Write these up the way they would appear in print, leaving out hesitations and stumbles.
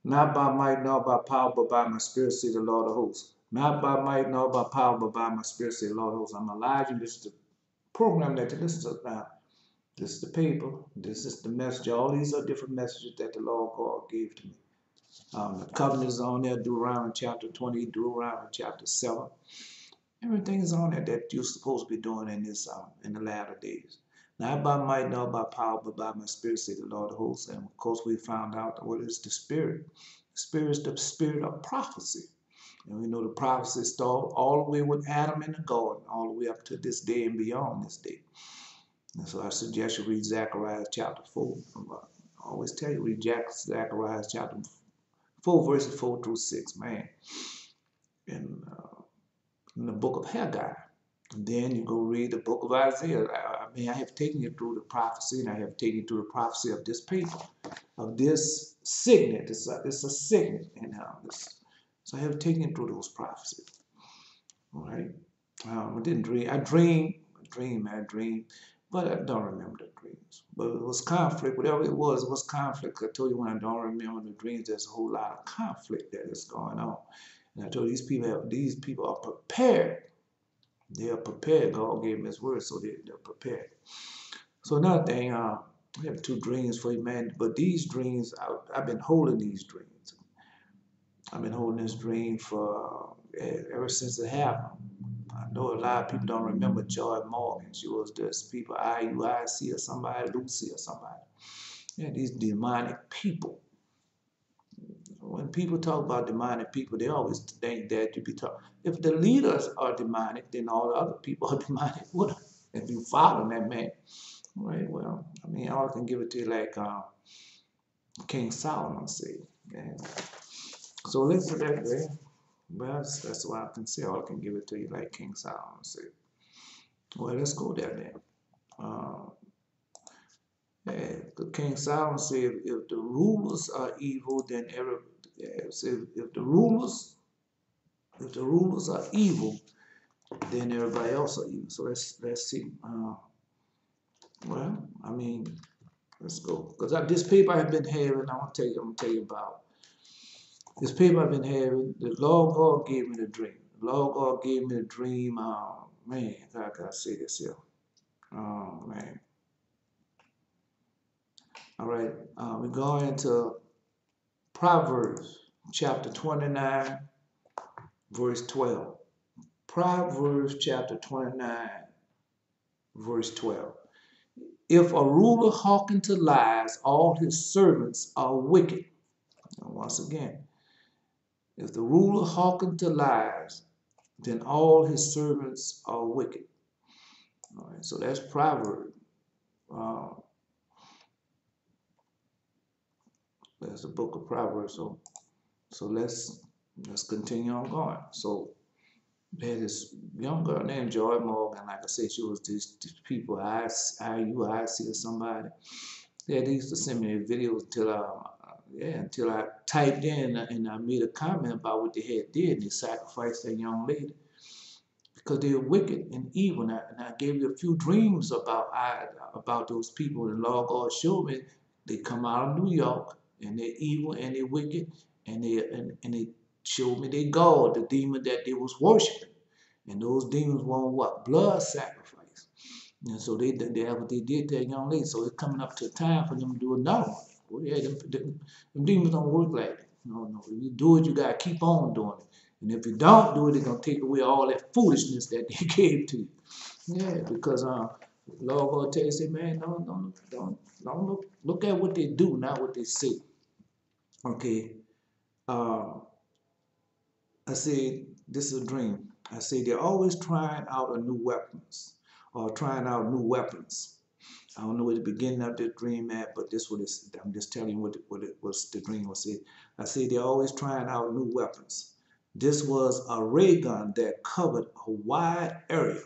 Not by might nor by power, but by my spirit, say the Lord of hosts. Not by might nor by power, but by my spirit, say the Lord of hosts. I'm Elijah. This is the program that you listen to now. This is the paper. This is the message. All these are different messages that the Lord God gave to me. The covenant is on there, Deuteronomy chapter 20, Deuteronomy chapter 7. Everything is on there that you're supposed to be doing in this in the latter days. Not by might, nor by power, but by my spirit, say the Lord of hosts. And of course, we found out what is the spirit. The spirit is the spirit of prophecy. And we know the prophecy started all the way with Adam in the garden, all the way up to this day and beyond this day. And so I suggest you read Zechariah chapter 4. I always tell you, read Zechariah chapter 4, verses 4 through 6, man. In the book of Haggai. And then you go read the book of Isaiah. I have taken you through the prophecy, and I have taken you through the prophecy of this paper, of this signet. It's a signet. And so I have taken you through those prophecies. All right. I didn't dream. I dreamed, but I don't remember the dreams. But it was conflict. Whatever it was conflict. I told you when I don't remember the dreams, there's a whole lot of conflict that is going on. And I told you these people are prepared. They are prepared. God gave them His word, so they're prepared. So another thing, I have two dreams for you, man. But these dreams, I've been holding these dreams. I've been holding this dream for ever since it happened. I know a lot of people don't remember Joy Morgan. She was this people, IUIC or somebody, Lucy or somebody. Yeah, these demonic people. When people talk about demonic people, they always think that you be talking. If the leaders are demonic, then all the other people are demonic with them. If you follow that man, right? Well, I mean, all I can give it to you like King Solomon said. Okay? So listen to that, man. Well, that's what I can say. All I can give it to you like King Solomon said. Well, let's go there then. King Solomon said, if the rulers are evil, then if the rulers are evil, then everybody else are evil. So let's see. Well, I mean, let's go. Because this paper I've been having, I'm gonna tell you about this paper I've been having. The Lord God gave me the dream. The Lord God gave me the dream. Man, I gotta say this here. Oh man. All right, we're going into Proverbs chapter 29, verse 12. Proverbs chapter 29, verse 12. If a ruler hearken to lies, all his servants are wicked. And once again, if the ruler hearken to lies, then all his servants are wicked. All right, so that's Proverbs. That's the book of Proverbs. So let's continue on going. So there's this young girl named Joy Morgan. Like I said, she was these people, IUIC or somebody. Yeah, they used to send me videos until I typed in and I made a comment about what they had did. And they sacrificed that young lady because they were wicked and evil. And I gave you a few dreams about those people. And the Lord God showed me they come out of New York and they're evil and they're wicked and they showed me their God, the demon that they was worshiping. And those demons want what? Blood sacrifice. And so that's what they did to that young lady. So it's coming up to time for them to do another one. Well, yeah, them demons don't work like that. No. If you do it, you got to keep on doing it. And if you don't do it, they're going to take away all that foolishness that they gave to you. Yeah, because Lord God tell you, say, man, don't look at what they do, not what they say. Okay. I said, this is a dream. I say they're always trying out new weapons or trying out new weapons. I don't know where the beginning of the dream at, but this what it's, I'm just telling you what the dream was said. I say they're always trying out new weapons. This was a ray gun that covered a wide area.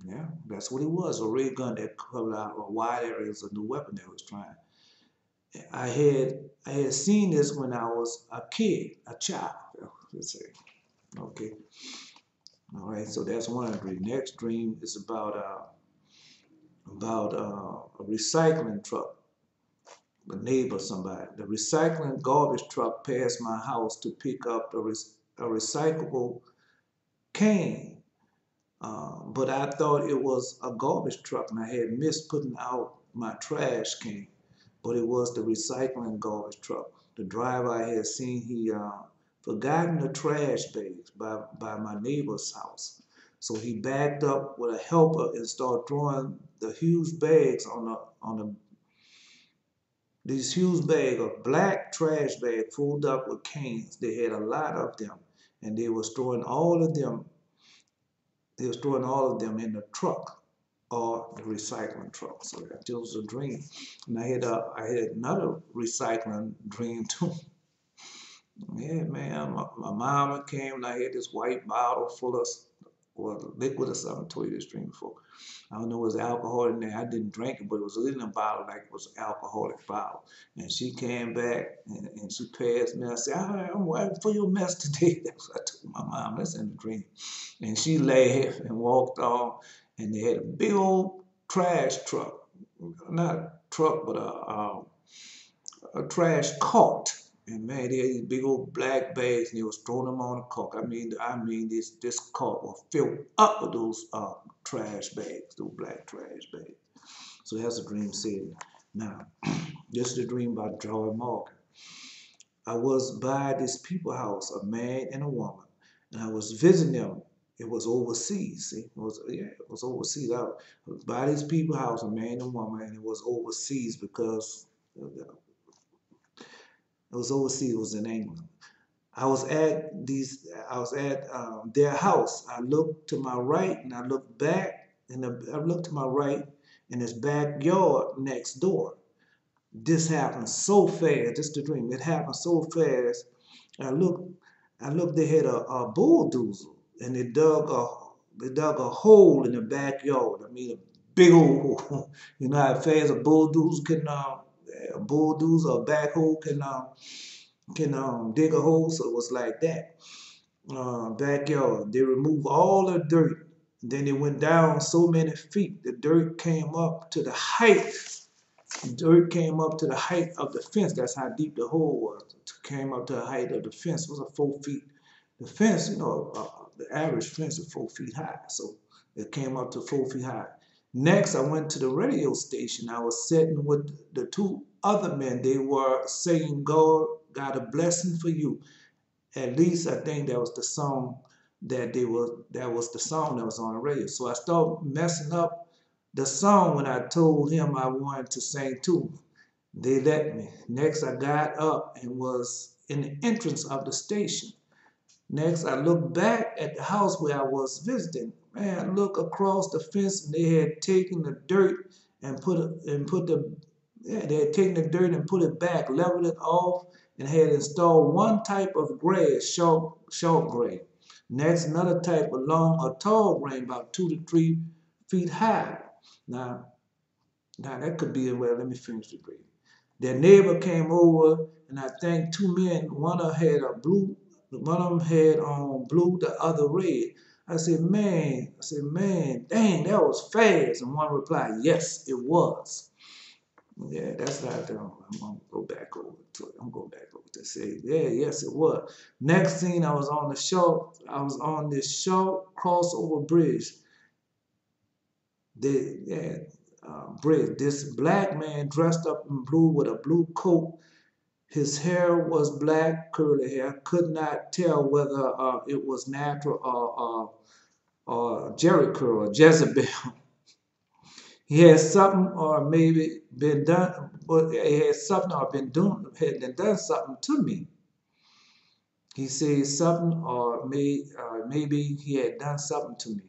Yeah, that's what it was, a ray gun that covered out a wide area. It was a new weapon that was trying. I had seen this when I was a kid, a child, let's say. Okay. All right, so that's one dream. Next dream is about a recycling truck a neighbor, somebody. The recycling garbage truck passed my house to pick up a recyclable can. But I thought it was a garbage truck and I had missed putting out my trash can. But it was the recycling garbage truck. The driver I had seen, he forgotten the trash bags by my neighbor's house. So he backed up with a helper and started throwing the huge bags on the these huge bags of black trash bags filled up with cans. They had a lot of them, and they was throwing all of them. They was throwing all of them in the truck or the recycling truck. So that was a dream. And I had another recycling dream too. Yeah, man. My mama came and I had this white bottle full of liquid or something. I told you this dream before. I don't know it was alcohol in there. I didn't drink it, but it was in a bottle like it was an alcoholic bottle. And she came back and she passed me. I said, I'm waiting for your mess today. That's what I told my mom. That's in the dream. And she laughed and walked on. And they had a big old trash truck. Not a truck, but a trash cart. And man, they had these big old black bags, and they was throwing them on the cart. I mean, this cart was filled up with those trash bags, those black trash bags. So that's a dream setting. Now, this is a dream about Joy Morgan. I was by this people house, a man and a woman, and I was visiting them. It was overseas. See? It was overseas. I was by this people house, a man and a woman, and it was overseas because it was overseas. It was in England. I was at their house. I looked to my right and I looked back, and I looked to my right in his backyard next door. This happened so fast. This is the dream. It happened so fast. I looked. They had a bulldozer, and they dug a hole in the backyard. I mean, a big old hole. You know how fast a bulldozer or a backhoe can dig a hole. So it was like that. Backyard. They removed all the dirt. Then it went down so many feet. The dirt came up to the height. Dirt came up to the height of the fence. That's how deep the hole was. It came up to the height of the fence. It was 4 feet. The fence, the average fence is 4 feet high. So it came up to 4 feet high. Next, I went to the radio station. I was sitting with the two other men. They were saying, God got a blessing for you. At least I think that was the song that was the song that was on the radio. So I started messing up the song when I told him I wanted to sing too. They let me. Next I got up and was in the entrance of the station. Next I looked back at the house where I was visiting. Man, I looked across the fence and they had taken the dirt and they had taken the dirt and put it back, leveled it off, and had installed one type of grass, short grass. Next, another type of long or tall grass, about 2 to 3 feet high. Now that could be, well, let me finish the dream. Their neighbor came over, and I think two men, one of them had on blue, the other red. I said, man, dang, that was fast. And one replied, yes, it was. Yeah, that's not I'm gonna go back over to it. I'm going back over to say, yeah, yes, it was. Next thing I was on this short crossover bridge. Bridge. This black man dressed up in blue with a blue coat. His hair was black, curly hair. Could not tell whether it was natural or Jericho or Jezebel. He had something or maybe been done, but he had something or had done something to me. He said something or maybe he had done something to me.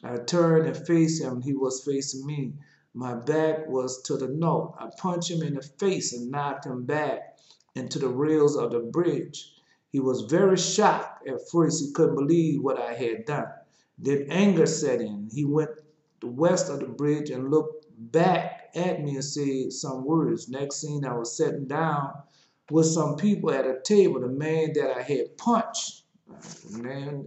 I turned and faced him. He was facing me. My back was to the north. I punched him in the face and knocked him back into the rails of the bridge. He was very shocked. At first, he couldn't believe what I had done. Then anger set in. He went west of the bridge and looked back at me and said some words. Next thing, I was sitting down with some people at a table. The man that I had punched, the man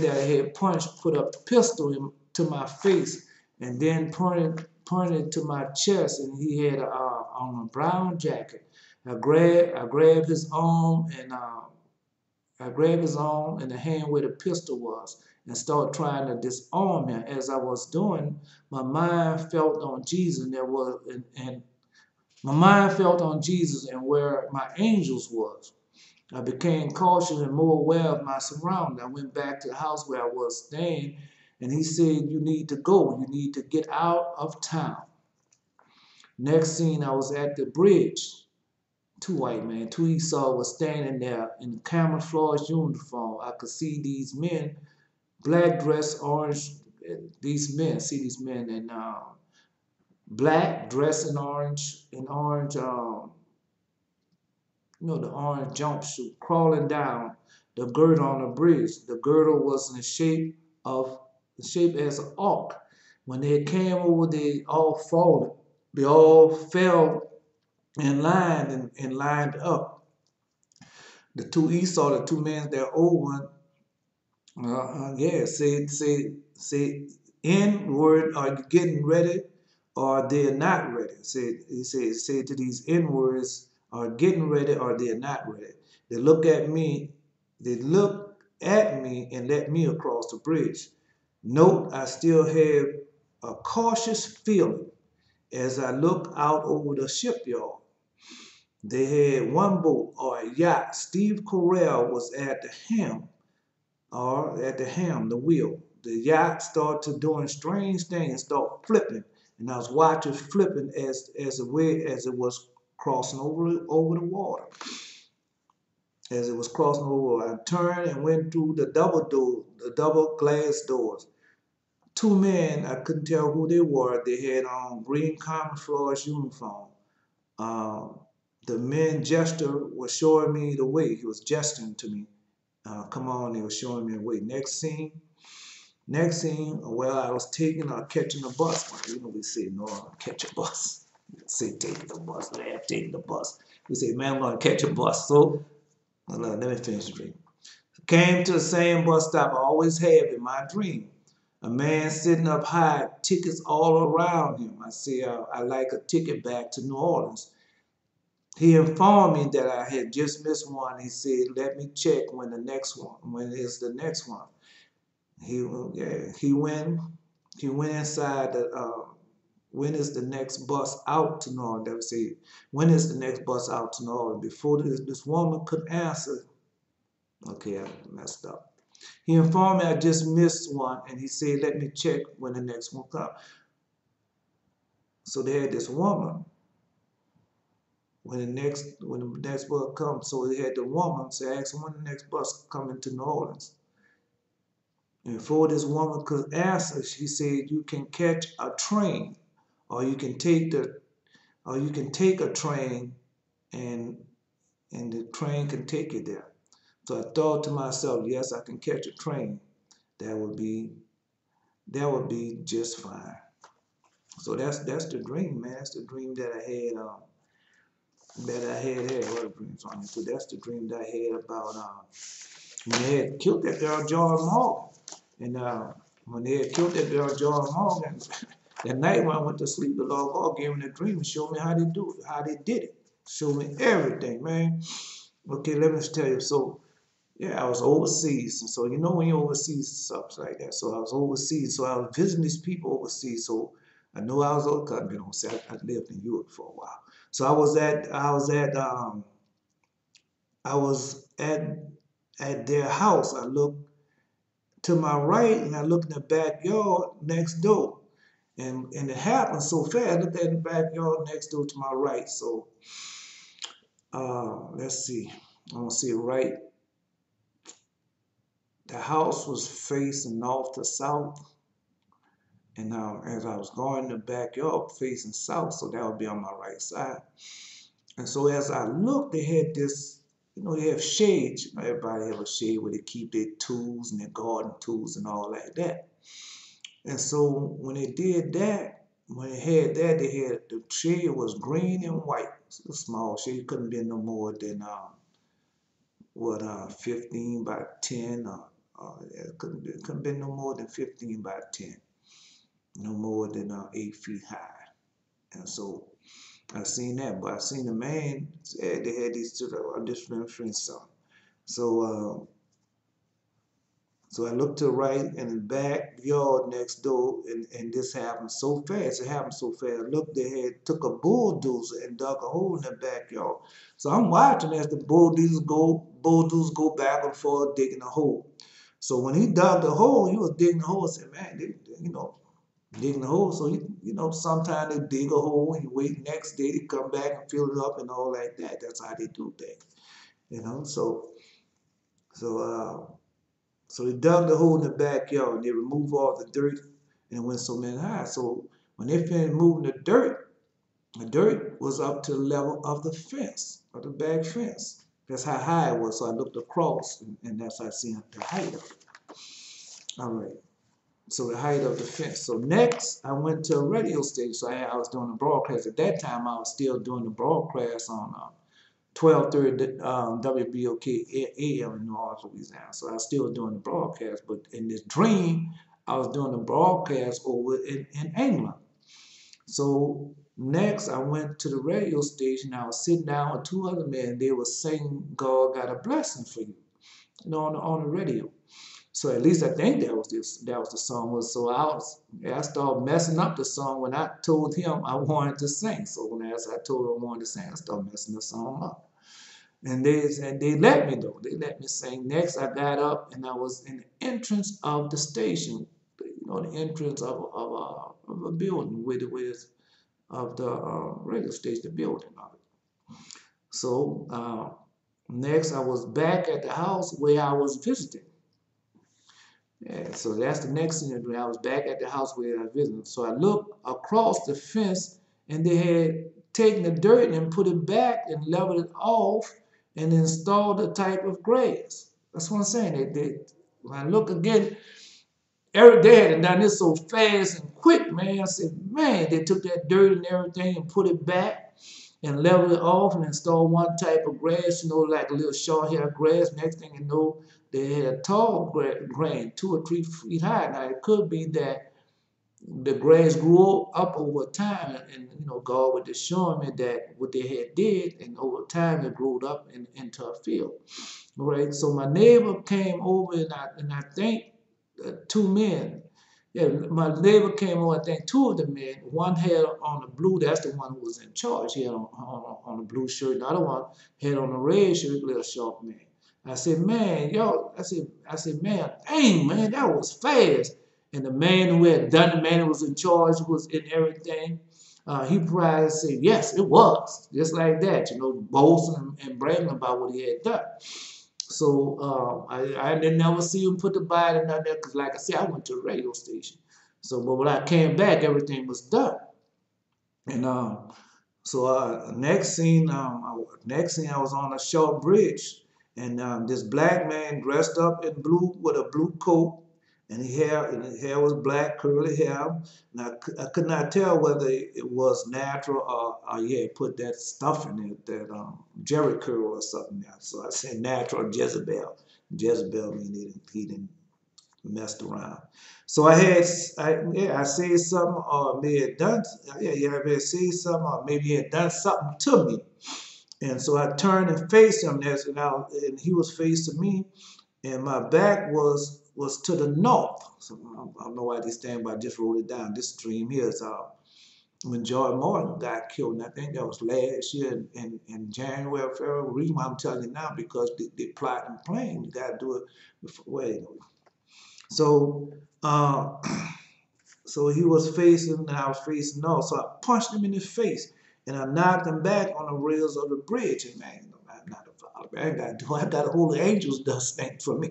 that I had punched put a pistol to my face and then pointed to my chest, and he had a on a brown jacket. I grabbed his arm and I grabbed his arm in the hand where the pistol was and started trying to disarm him. As I was doing, my mind felt on Jesus, and my mind felt on Jesus and where my angels was. I became cautious and more aware of my surroundings. I went back to the house where I was staying, and he said, "You need to go. You need to get out of town." Next scene, I was at the bridge. Two white men, two Esau was standing there in camouflage uniform. I could see these men, black dress, orange. These men, see these men in black dress in orange, the orange jumpsuit, crawling down the girdle on the bridge. The girdle was in the shape as an arc. When they came over, they all folded. They all fell in line and lined up. The two Esau, the two men that old one, say, N-word, are you getting ready or they're not ready? Say to these N-words, are getting ready or they're not ready. They look at me, and let me across the bridge. Note, I still have a cautious feeling as I look out over the shipyard. They had one boat or a yacht. Steve Carell was at the helm, the wheel. The yacht started doing strange things, start flipping, and I was watching flipping as it was crossing over the water. As it was crossing over, I turned and went through the double glass doors. Two men, I couldn't tell who they were. They had on green camouflage uniform. Um, the man gesture was showing me the way. He was gesturing to me. Come on, he was showing me the way. Next scene, well, I was catching a bus. You know, we say, no, catch a bus. We say, taking the bus. Yeah, taking the bus. We say, man, I'm going to catch a bus. So, let me finish the dream. Came to the same bus stop I always have in my dream. A man sitting up high, tickets all around him. I say, I like a ticket back to New Orleans. He informed me that I had just missed one. He said, let me check when is the next one. He went inside when is the next bus out to New Orleans? They would say, when is the next bus out to New Orleans? Before this woman could answer, okay, I messed up. He informed me I just missed one, and he said, let me check when the next one comes. So they had this woman, when the next bus comes, so they had the woman say, ask when the next bus coming to New Orleans. And before this woman could answer, she said, you can catch a train, or you can take a train, and the train can take you there. So I thought to myself, yes, I can catch a train. That would be just fine. So that's the dream, man. That's the dream that I had. What dreams on it? So that's the dream that I had about when they had killed that girl, John Morgan. And when they had killed that girl, John Morgan, that night when I went to sleep, the Lord God gave me the dream and showed me how they did it. Showed me everything, man. Okay, let me just tell you. So, yeah, I was overseas. And so, you know, when you're overseas, stuff like that. So I was overseas. So I was visiting these people overseas. So I knew I was over. I lived in Europe for a while. So I was at their house. I looked to my right and I looked in the backyard next door. And it happened so fast. I looked at the backyard next door to my right. So let's see. I want to see it right. The house was facing north to south. And as I was going in the backyard facing south, so that would be on my right side. And so as I looked, they had this, they have shades. Everybody have a shade where they keep their tools and their garden tools and all like that. And so when they did that, the shade was green and white. It's a small shade, couldn't be no more than 15 by 10. It couldn't be no more than 15 by 10. No more than 8 feet high. And so I seen that, but I seen the man. They had these two different friends. So, so I looked to the right and the backyard next door, and this happened so fast. It happened so fast. Look, they had took a bulldozer and dug a hole in the backyard. So I'm watching as the bulldozers go back and forth digging a hole. So when he dug the hole, he was digging the hole. I said, man, digging the hole. So sometimes they dig a hole and you wait next day to come back and fill it up and all like that. That's how they do things. So so they dug the hole in the backyard and they removed all the dirt and it went so many high. So when they finished moving the dirt was up to the level of the fence, of the back fence. That's how high it was. So I looked across and that's how I seen the height of it. All right. So the height of the fence. So next, I went to a radio station. So I was doing a broadcast. At that time, I was still doing the broadcast on 1230 WBOK AM in New Orleans, Louisiana. So I was still doing the broadcast. But in this dream, I was doing the broadcast over in England. So next, I went to the radio station. I was sitting down with two other men. They were singing "God Got a Blessing for You," on the radio. So at least I think that was the song. So I started messing up the song when I told him I wanted to sing. So when I told him I wanted to sing, I started messing the song up. And they let me though. They let me sing. Next, I got up and I was in the entrance of the station. The entrance of a building with of the radio station, the building of it. So next, I was back at the house where I was visiting. Yeah, so that's the next thing I do. I was back at the house where I visited. So I looked across the fence and they had taken the dirt and put it back and leveled it off and installed a type of grass. That's what I'm saying. When I look again, they had done this so fast and quick, man. I said, man, they took that dirt and everything and put it back and leveled it off and installed one type of grass, like a little short hair grass. Next thing you know, they had a tall grain, 2 or 3 feet high. Now, it could be that the grass grew up over time, and God was just showing me that what they had did, and over time it grew up into a field. All right, so my neighbor came over, and I think 2 men. Yeah, my neighbor came over, I think 2 of the men. One had on the blue, that's the one who was in charge. He had on the blue shirt. The other one had on the red shirt, little short man. I said, man, I said, man, dang, man, that was fast. And the man who had done the man who was in charge, who was in everything, he probably said, yes, it was. Just like that, boasting and bragging about what he had done. So I didn't never see him put the body down there because, like I said, I went to the radio station. So, but when I came back, everything was done. And so next scene, I was on a short bridge, and this black man dressed up in blue with a blue coat, and his hair was black, curly hair. And I could not tell whether it was natural or he had put that stuff in it, that Jerry curl or something else. So I said natural Jezebel. Jezebel meaning he didn't messed around. So I said something, or may have done, I may have said something, or maybe he had done something to me. And so I turned and faced him, and he was facing me, and my back was to the north. So I don't know why this thing, but I just wrote it down. This dream here is when George Morgan got killed, and I think that was last year in January, February. The reason why I'm telling you now, because they plot and plan. You got to do it before. Wait. So, so he was facing, and I was facing north. So I punched him in the face, and I knocked him back on the rails of the bridge. And man, I'm not a father. I ain't got to do it. I got the holy angels does things for me.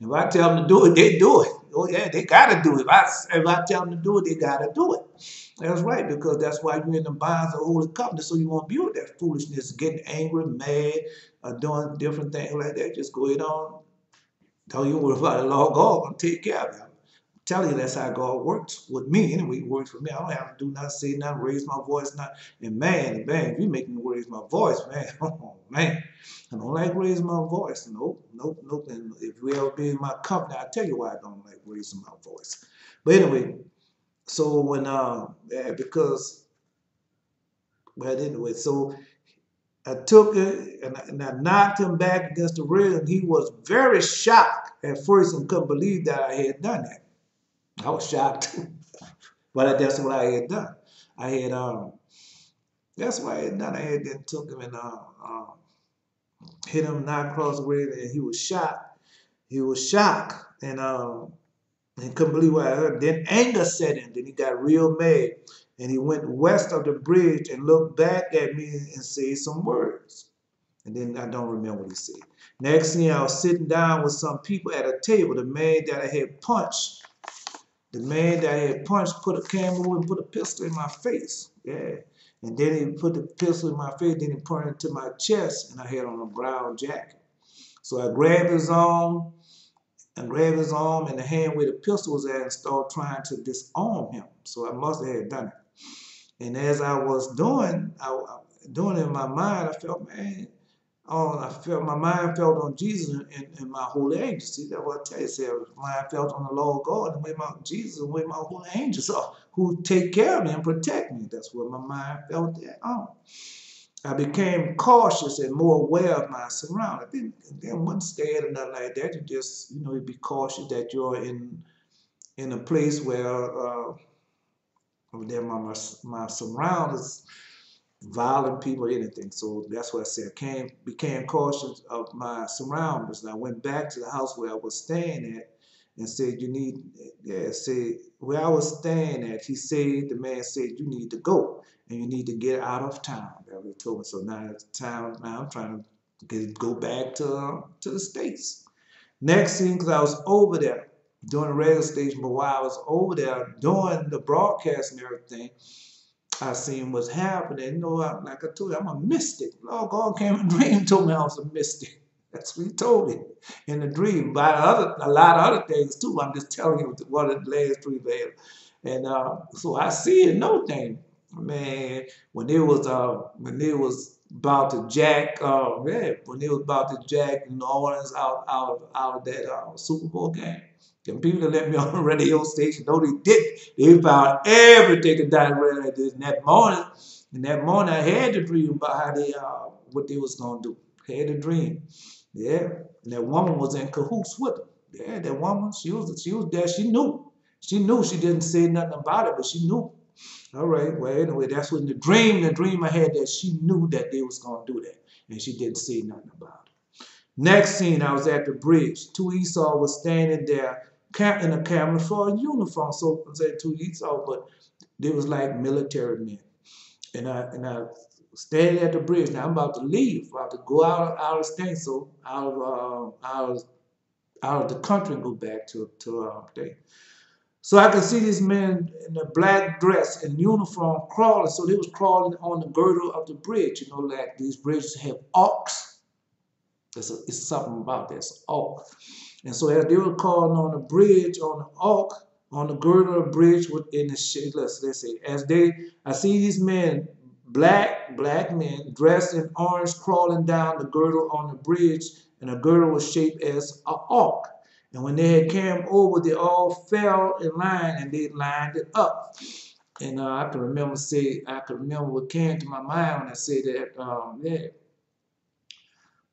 If I tell them to do it, they do it. Oh yeah, they gotta do it. If I tell them to do it, they gotta do it. That's right, because that's why you're in the bonds of the holy covenant, so you won't be with that foolishness, getting angry, mad, doing different things like that. Just go ahead on. Tell you what about the law, God gonna take care of you. I'm telling you, that's how God works with me. Anyway, He works with me. I don't have to do nothing, say nothing, raise my voice, nothing. And man, if you make me raise my voice, man, oh man, I don't like raising my voice. Nope. And if you ever be in my company, I'll tell you why I don't like raising my voice. But anyway, so when because But anyway, so I took it and I knocked him back against the rail, and he was very shocked at first and couldn't believe that I had done that. I was shocked, but that's what I had done. I had that's what I had done. I had then took him and hit him, knocked across the rail, and he was shocked. He was shocked, and couldn't believe what I heard. Then anger set in. Then he got real mad, and he went west of the bridge and looked back at me and said some words. And then I don't remember what he said. Next thing I was sitting down with some people at a table. The man that I had punched put a camera and put a pistol in my face. Yeah. And then he put the pistol in my face, then he pointed it to my chest, and I had on a brown jacket. So I grabbed his arm and the hand where the pistol was at and started trying to disarm him. So I must have done it. And as I was doing it in my mind, I felt, man, my mind felt on Jesus and my holy angels. See, that's what I tell you. See, my mind felt on the Lord God and where my Jesus and where my holy angels are, who take care of me and protect me. That's what my mind felt that on. I became cautious and more aware of my surroundings. I wasn't scared or nothing like that. You just, you be cautious that you're in a place where my surroundings, violent people, anything. So that's what I said. Became cautious of my surroundings. And I went back to the house where I was staying at and said, where I was staying at, the man said, you need to go and you need to get out of town. That's what he told me. So now it's town. Now I'm trying to go back to the States. Next thing, because I was over there doing the radio station, but while I was over there doing the broadcast and everything, I seen what's happening. Like I told you, I'm a mystic. Lord God came in a dream and told me I was a mystic. That's what he told me in the dream. But a lot of other things too. I'm just telling you what the last dream had. And so I see and know things. Man, when they was about to jack, when they was about to jack New Orleans out of that Super Bowl game. And people that let me on the radio station, no, they did. They found everything that I read like this. And that morning, I had the dream about how what they was gonna do. Had a dream, yeah. And that woman was in cahoots with them. Yeah, that woman, she was there. She knew. She didn't say nothing about it, but she knew. All right. Well, anyway, that's when the dream I had that she knew that they was gonna do that, and she didn't say nothing about it. Next scene, I was at the bridge. Two Esau was standing there in a camera for a uniform. So I said two Esau, but they was like military men. And I stayed at the bridge. Now I'm about to leave, about to go out of the state, so out of the country and go back to there. So I could see these men in a black dress and uniform crawling. So they was crawling on the girdle of the bridge. Like these bridges have arcs. It's something about this arc. And so as they were crawling on the bridge, on the arc, on the girdle of the bridge within the shade, let's say, I see these men, black men, dressed in orange, crawling down the girdle on the bridge, and the girdle was shaped as an arc. And when they had came over, they all fell in line and they lined it up. And I can remember what came to my mind when I said that,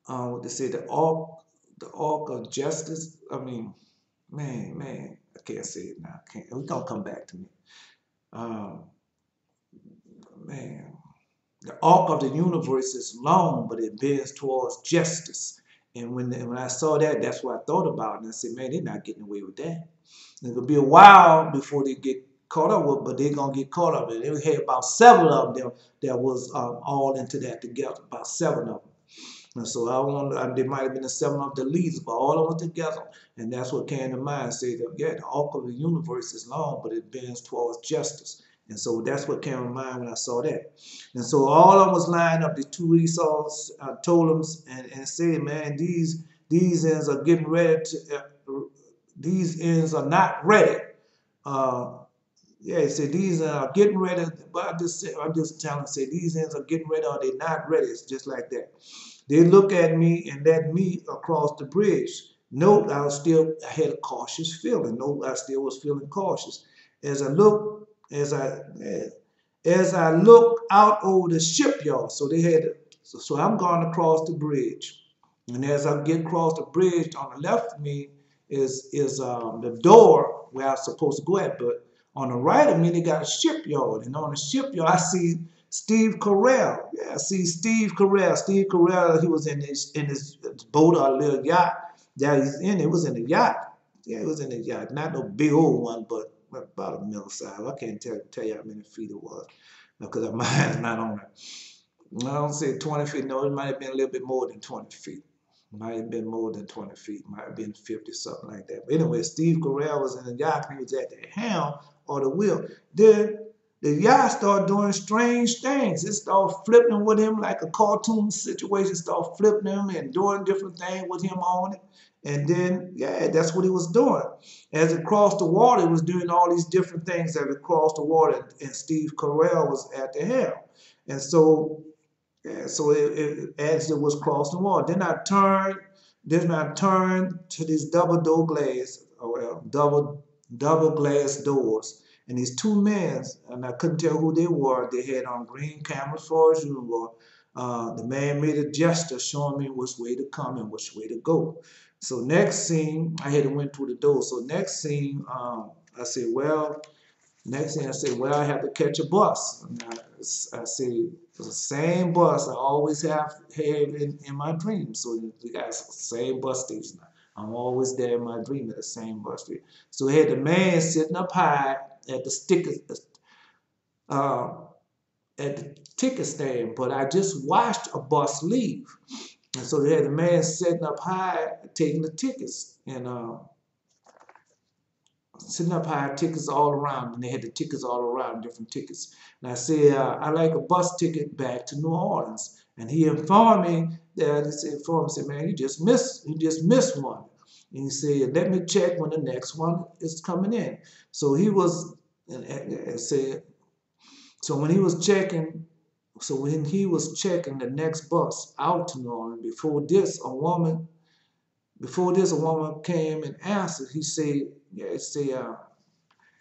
what they say, the arc of justice. I mean, man, I can't say it now. It's gonna come back to me. Man, the arc of the universe is long, but it bends towards justice. And when I saw that, that's what I thought about. And I said, man, they're not getting away with that. And it'll be a while before they get caught up with, but they're going to get caught up. And they had about 7 of them that was all into that together, about 7 of them. And so there might have been the 7 of the leaders, but all of them together. And that's what came to mind. Say that, yeah, the arc of the universe is long, but it bends towards justice. And so that's what came to mind when I saw that. And so all of them was lined up. The two Esau's told them and said, man, these ends are getting ready these ends are not ready. He said these are getting ready. But I'm just telling, say these ends are getting ready or they're not ready. It's just like that. They look at me and let me across the bridge. Note, I had a cautious feeling. Note, I still was feeling cautious. As I as I look out over the shipyard, so they had, so I'm going across the bridge, and as I get across the bridge, on the left of me is the door where I'm supposed to go at, but on the right of me they got a shipyard, and on the shipyard I see Steve Carell. Yeah, I see Steve Carell. Steve Carell, he was in his boat or a little yacht that he's in. It was in a yacht. Yeah, it was in a yacht, not no big old one, but about a middle size. I can't tell you how many feet it was because my mind's not on it. I don't say 20 feet. No, it might have been a little bit more than 20 feet. Might have been more than 20 feet. Might have been 50, something like that. But anyway, Steve Carell was in the yacht. He was at the helm or the wheel. Then the yacht started doing strange things. It started flipping with him like a cartoon situation. Started flipping him and doing different things with him on it. And then, yeah, that's what he was doing. As it crossed the water, it was doing all these different things as it crossed the water. And Steve Carell was at the helm. And so, yeah, so as it was crossing the water, then I turned to these double door glass, or well, double glass doors, and these two men, and I couldn't tell who they were. They had on green camouflage uniform. The man made a gesture showing me which way to come and which way to go. So next scene, I had to went through the door. So next scene, I said, well, next thing I said, well, I have to catch a bus. And I said, the same bus I always have in my dreams. So we got the same bus station. I'm always there in my dream at the same bus station. So we had the man sitting up high at the uh, ticket stand, but I just watched a bus leave. And so they had the man sitting up high taking the tickets. And sitting up high, tickets all around, and they had the tickets all around, different tickets. And I said, I like a bus ticket back to New Orleans. And he informed me that said, man, you just missed one. And he said, let me check when the next one is coming in. So he was, and said, so when he was checking the next bus out to New Orleans, before this, a woman came and answered. He said, yeah,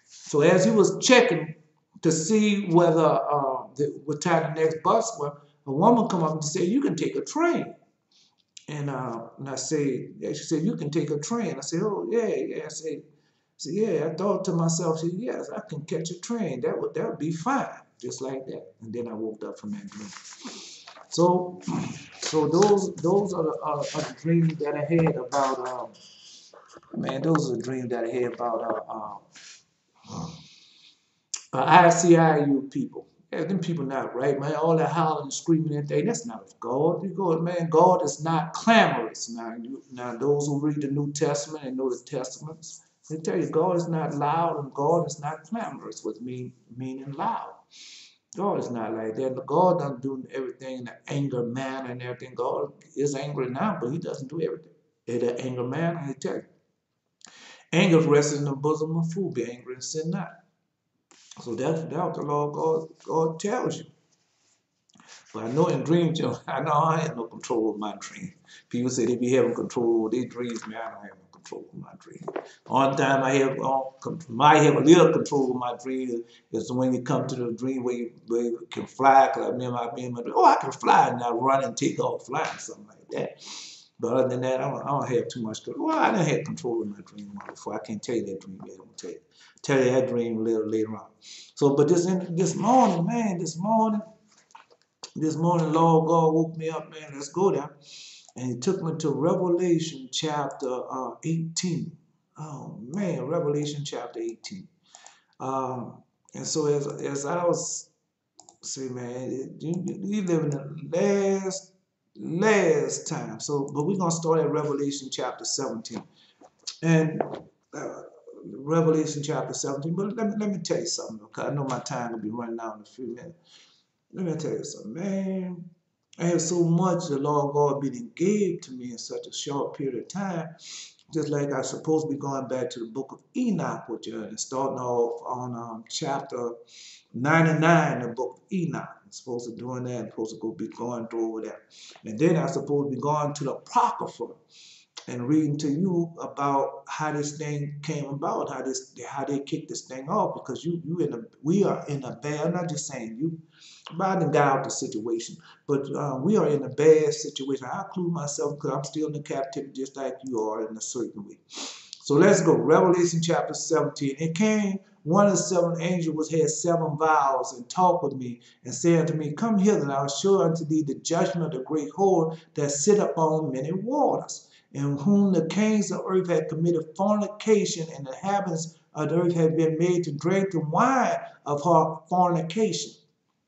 so as he was checking to see whether what time the next bus was, a woman come up and said, you can take a train. And I said, yeah, she said, you can take a train. I said, oh, yeah, yeah. I said, yeah, I thought to myself, I said, yes, I can catch a train. That would be fine, just like that. And then I woke up from that dream. So those are the dreams that I had about man. Those are the dreams that I had about ICIU people. Yeah, them people not right, man. All that howling and screaming and thing, that's not of God. You go, man, God is not clamorous. Now those who read the New Testament and know the Testaments, they tell you God is not loud and God is not clamorous, with meaning loud. God is not like that. God doesn't do everything in an anger manner and everything. God is angry now, but he doesn't do everything in an anger manner. I tell you, anger rests in the bosom of fool. Be angry and sin not. So that's what the Lord God tells you. But I know in dreams, I know I have no control over my dreams. People say they be having control over their dreams, man. I don't have no control over my dreams. Only time might have a little control over my dreams is when you come to the dream where you can fly. Because I remember I being my dream, I can fly, and I run and take off flying, something like that. But other than that, I don't have too much control. Well, I didn't have control of my dream before. I can't tell you that dream yet. I'm gonna tell you that dream a little later on. So, but this morning, man, this morning, Lord God woke me up, man. Let's go there, and He took me to Revelation chapter 18. Oh man, Revelation chapter 18. And so as I was saying, man, you live in the last time. So, but we're gonna start at Revelation chapter 17, and Revelation chapter 17. But let me tell you something, because I know my time will be running out in a few minutes. Let me tell you something, man. I have so much the Lord God gave to me in such a short period of time. Just like I'm supposed to be going back to the book of Enoch with you and starting off on chapter 99, the book of Enoch. I'm supposed to be doing that. I'm supposed to be going through over that. And then I'm supposed to be going to the Apocrypha and reading to you about how this thing came about, how they kicked this thing off, because we are in a bad. I'm not just saying you, but I done got out the situation, but we are in a bad situation. I include myself because I'm still in the captivity just like you are in a certain way. So let's go. Revelation chapter 17. It came one of the seven angels which had seven vials and talked with me and said unto me, Come hither, and I will show unto thee the judgment of the great whore that sit upon many waters, in whom the kings of earth had committed fornication, and the inhabitants of the earth had been made to drink the wine of her fornication.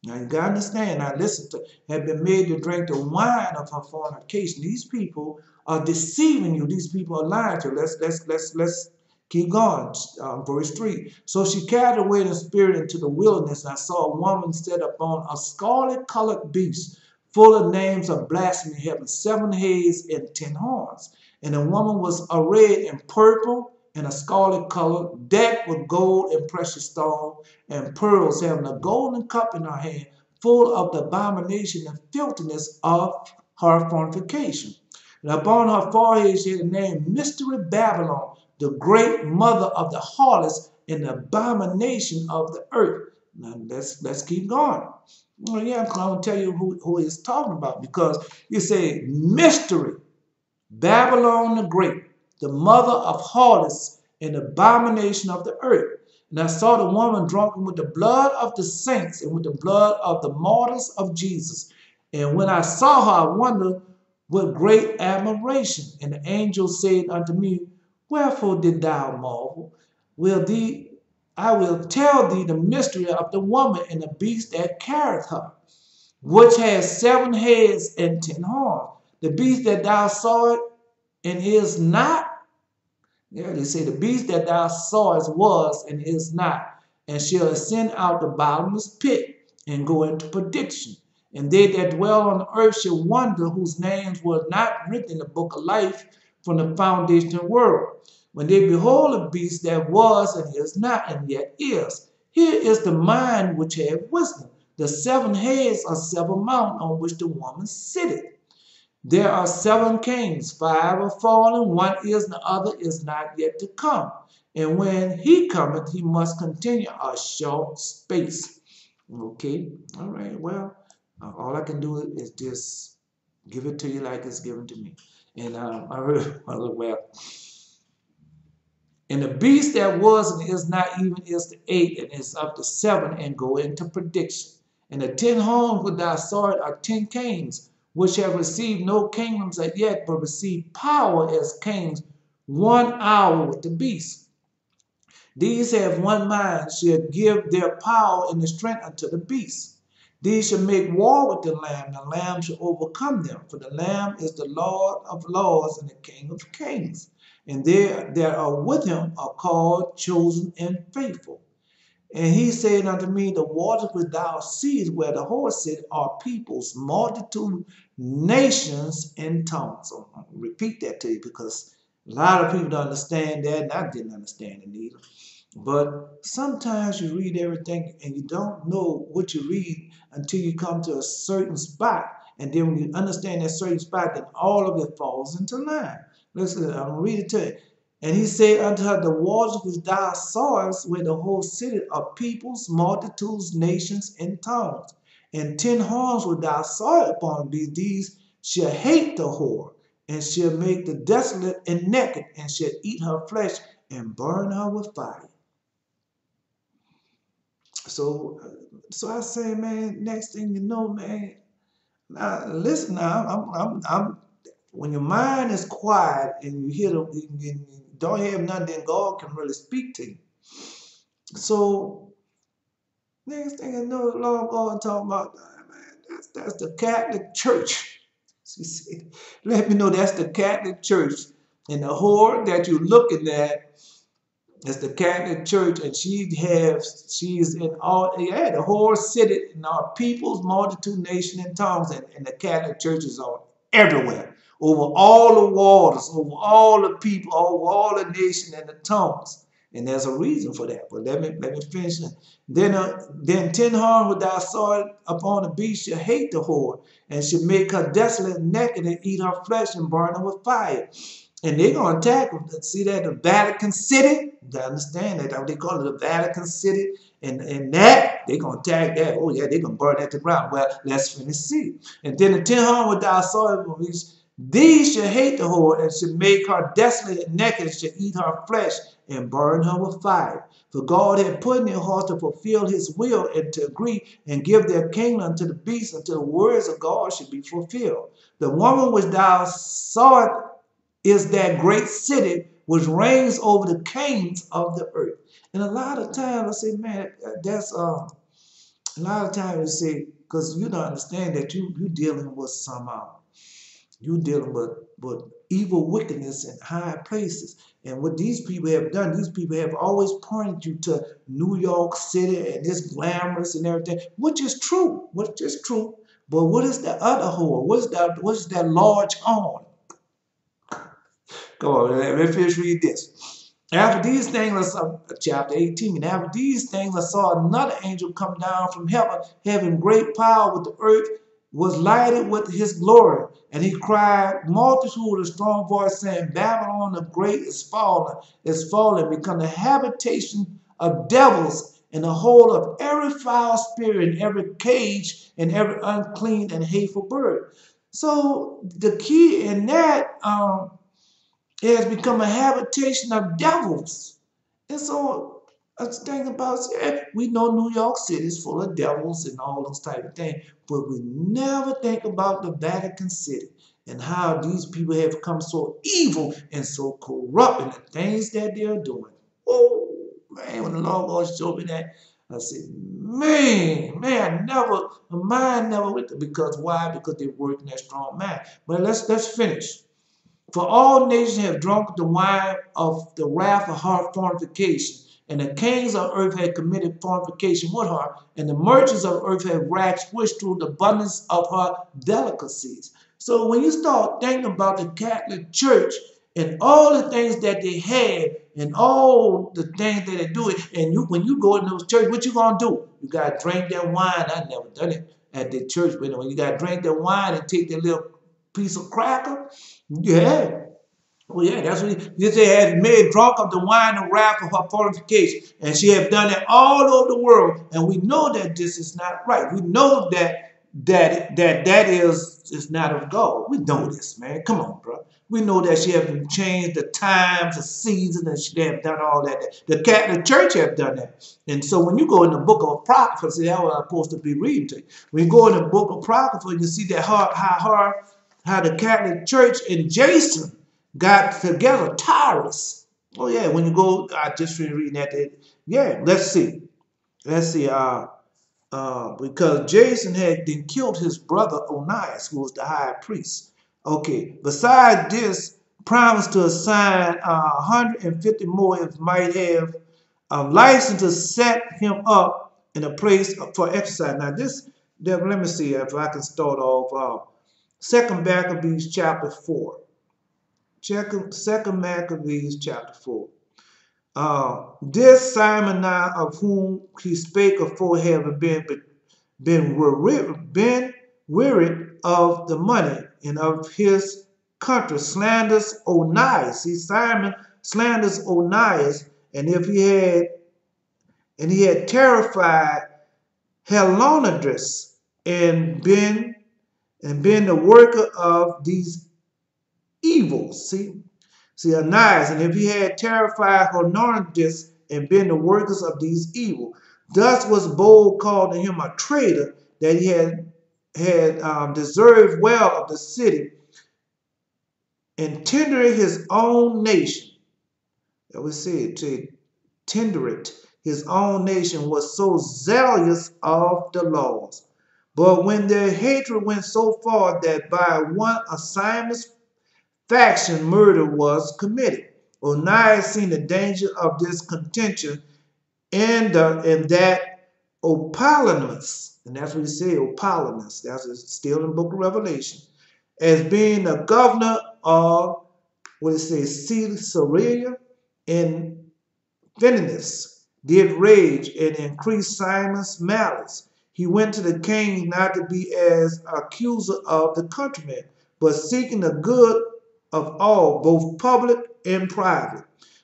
Now you gotta understand, now listen to, have been made to drink the wine of her fornication. These people are deceiving you. These people are lying to you. Let's keep going. Verse 3. So she carried away the spirit into the wilderness, and I saw a woman set upon a scarlet colored beast, full of names of blasphemy, having 7 heads and 10 horns. And the woman was arrayed in purple and a scarlet color, decked with gold and precious stone and pearls, having a golden cup in her hand, full of the abomination and filthiness of her fornication. And upon her forehead she had the name Mystery Babylon, the great mother of the harlots and the abomination of the earth. Now let's keep going. Well, yeah, I'm going to tell you who he's talking about, because you say mystery, Babylon the Great, the mother of harlots and abomination of the earth. And I saw the woman drunken with the blood of the saints and with the blood of the martyrs of Jesus. And when I saw her, I wondered with great admiration. And the angel said unto me, Wherefore did thou marvel? I will tell thee the mystery of the woman and the beast that carrieth her, which has 7 heads and 10 horns. The beast that thou sawest and is not. Yeah, they say the beast that thou sawest was and is not, and shall ascend out the bottomless pit and go into perdition. And they that dwell on the earth shall wonder, whose names were not written in the book of life from the foundation of the world, when they behold the beast that was and is not and yet is. Here is the mind which hath wisdom. The 7 heads are 7 mountains on which the woman sitteth. There are 7 kings, 5 are fallen, 1 is, and the other is not yet to come. And when he cometh, he must continue a short space. Okay, all right, well, all I can do is just give it to you like it's given to me. And I heard, well, and the beast that was and is not even is the 8 and is up to 7 and go into prediction. And the 10 horns which thou sawest are 10 kings, which have received no kingdoms as yet, but receive power as kings 1 hour with the beast. These have one mind, shall give their power and the strength unto the beast. These shall make war with the Lamb shall overcome them. For the Lamb is the Lord of lords and the King of kings. And they that are with him are called, chosen, and faithful. And he said unto me, The waters which thou seest where the horse sit are peoples, multitude, nations, and tongues. So I'll repeat that to you, because a lot of people don't understand that, and I didn't understand it either. But sometimes you read everything and you don't know what you read until you come to a certain spot. And then when you understand that certain spot, then all of it falls into line. Listen, I'm going to read it to you. And he said unto her, The waters which thou sawest where the whole city are peoples, multitudes, nations, and tongues. And 10 horns which thou sawest upon these shall hate the whore, and shall make the desolate and naked, and shall eat her flesh and burn her with fire. So I say, man, next thing you know, man, now listen, now I'm when your mind is quiet and you you don't have nothing, then God can really speak to you. So next thing I know, the Lord God talking about, man, that's the Catholic Church. See, let me know that's the Catholic Church, and the whore that you're looking at. It's the Catholic Church, and she's in all, yeah, the whole city in our peoples, multitude, nation, and tongues, and the Catholic Church is on everywhere, over all the waters, over all the people, over all the nation and the tongues. And there's a reason for that. But let me finish. Then 10 horns which thou sawest upon the beast shall hate the whore, and shall make her desolate and naked, and eat her flesh and burn her with fire. And they're going to attack them. See that the Vatican City? You understand that they call it the Vatican City, and that they're going to attack that. Oh yeah, they're going to burn that to the ground. Well, let's finish see. And then the 10 with thou sawest, these shall hate the whore and shall make her desolate and naked, and shall eat her flesh and burn her with fire. For God had put in their hearts to fulfill his will and to agree and give their kingdom unto the beast until the words of God should be fulfilled. The woman which thou sawest is that great city which reigns over the kings of the earth. And a lot of times I say, man, that's a lot of times you say, because you don't understand that you dealing with some you dealing with evil wickedness in high places. And what these people have done, these people have always pointed you to New York City and this glamorous and everything, which is true, But what is the other whore? What is that large horn? Go on, let me finish read this. After these things, I saw, chapter 18, after these things I saw another angel come down from heaven, having great power with the earth, was lighted with his glory. And he cried, multitude with a strong voice, saying, Babylon the great is fallen, become the habitation of devils, and the whole of every foul spirit, and every cage, and every unclean and hateful bird. So the key in that, it has become a habitation of devils. And so I was thinking about, we know New York City is full of devils and all those type of things, but we never think about the Vatican City and how these people have become so evil and so corrupt in the things that they're doing. Oh, man, when the Lord God showed me that, I said, man, my mind never went there. Because why? Because they work in that strong mind. But let's finish. For all nations have drunk the wine of the wrath of her fornication, and the kings of earth have committed fornication with her, and the merchants of earth have waxed rich through the abundance of her delicacies. So when you start thinking about the Catholic Church and all the things that they have and all the things that they do, and when you go in those churches, what you gonna do? You gotta drink that wine. I never done it at the church, but when you gotta drink that wine and take that little piece of cracker. Yeah. Well, yeah, that's what he said, had made drunk of the wine and wrath of her fornication. And she had done it all over the world. And we know that this is not right. We know that is not of God. We know this, man. Come on, bro. We know that she has changed the times, the seasons, and she have done all that. The Catholic Church have done that. And so when you go in the book of prophecy, that's what I'm supposed to be reading to you. When you go in the book of prophecy, you see that how the Catholic Church and Jason got together, Tyrus. Oh yeah, when you go, I just finished reading that. Yeah, let's see. Because Jason had then killed his brother Onias, who was the high priest. Okay, besides this, promised to assign 150 more if might have license to set him up in a place for exercise. Now let me see if I can start off. Second Maccabees chapter 4. Second Maccabees chapter 4. This Simon now, of whom he spake afore, having been wearied of the money and of his country, slanders Onias. See, Simon slanders Onias, and he had terrified Helonadris and been the worker of these evils. See, Onias, and if he had terrified Honorius and been the workers of these evil, thus was bold called to him a traitor, that he had deserved well of the city, and tendered his own nation. That was said to tender it. His own nation was so zealous of the laws. But when their hatred went so far that by one of Simon's faction murder was committed, Onias seen the danger of this contention in that Apollonius, and that's what he said, Apollonius, that's still in the book of Revelation, as being the governor of, what it says, Caesarea in Phineas, did rage and increase Simon's malice. He went to the king not to be as accuser of the countrymen, but seeking the good of all, both public and private.